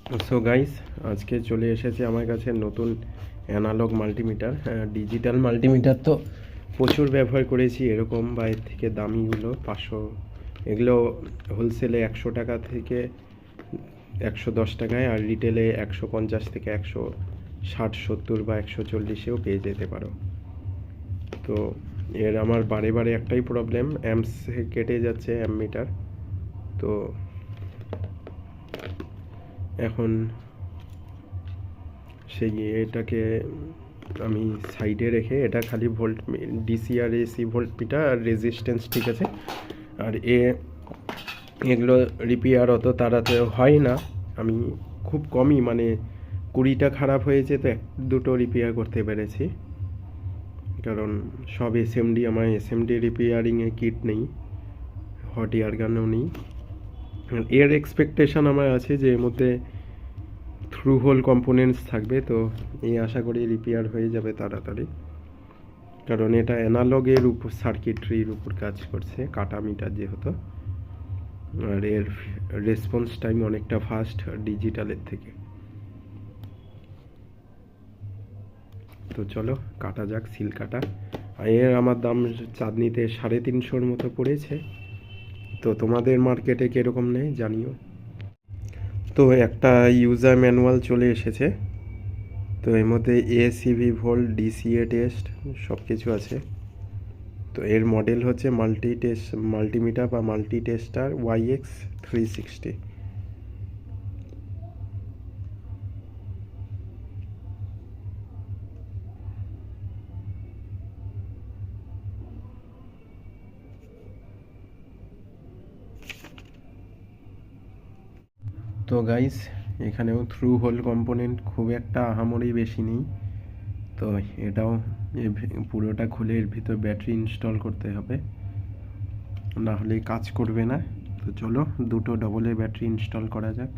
So guys, আজকে চলে এসেছে আমার কাছে নতুন অ্যানালগ মাল্টিমিটার। ডিজিটাল মাল্টিমিটার তো প্রচুর ব্যবহার করেছি, এরকম বা এর থেকে দামিগুলো 500, এগুলো হোলসেলে 100 টাকা থেকে 110 টাকায়, আর রিটেলে 150 থেকে 160-70 বা 140-এও পেয়ে যেতে পারো। তো এর আমার বারে বারে একটাই প্রবলেম, অ্যাম্পস কেটে যাচ্ছে অ্যাম্পমিটার। তো এখন সেই এটাকে আমি সাইডে রেখে, এটা খালি ভোল্ট, ডিসি আর এসি ভোল্ট মিটার আর রেজিস্ট্যান্স ঠিক আছে। আর এগুলো রিপেয়ার অত তাড়াতাড়ি হয় না। আমি খুব কমই, মানে 20টা খারাপ হয়েছে তো এক দুটো রিপেয়ার করতে পেরেছি, কারণ সব এসএমডি, আমার এসএমডি রিপেয়ারিংয়ে কিট নেই, হট এয়ার গানও নেই। এর এক্সপেকটেশন আমার আছে যে এর মধ্যে থ্রু হোল কম্পোনেন্টস থাকবে, তো এই আশা করি রিপেয়ার হয়ে যাবে তাড়াতাড়ি, কারণ এটা অ্যানালগের উপর, সার্কিটরির উপর কাজ করছে, কাটা মিটার যেহেতু। আর এর রেসপন্স টাইম অনেকটা ফাস্ট ডিজিটালের থেকে। তো চলো কাটা যাক, সিল কাটা। আর এর আমার দাম চাঁদনিতে 350-এর মতো পড়েছে। তো তোমাদের মার্কেটে কীরকম নেয় জানিও। তো একটা ইউজার ম্যানুয়াল চলে এসেছে, তো এর মধ্যে এসিভি ভোল্ট, ডিসিএ টেস্ট সব কিছু আছে। তো এর মডেল হচ্ছে মাল্টিমিটার বা মাল্টি টেস্টার YX360। তো গাইস, এখানেও থ্রু হোল কম্পোনেন্ট খুব একটা আহামরি বেশি নেই। তো এটাও পুরোটা খুলে এর ভিতর ব্যাটারি ইনস্টল করতে হবে, না হলে কাজ করবে না। তো চলো দুটো ডবলের ব্যাটারি ইনস্টল করা যাক।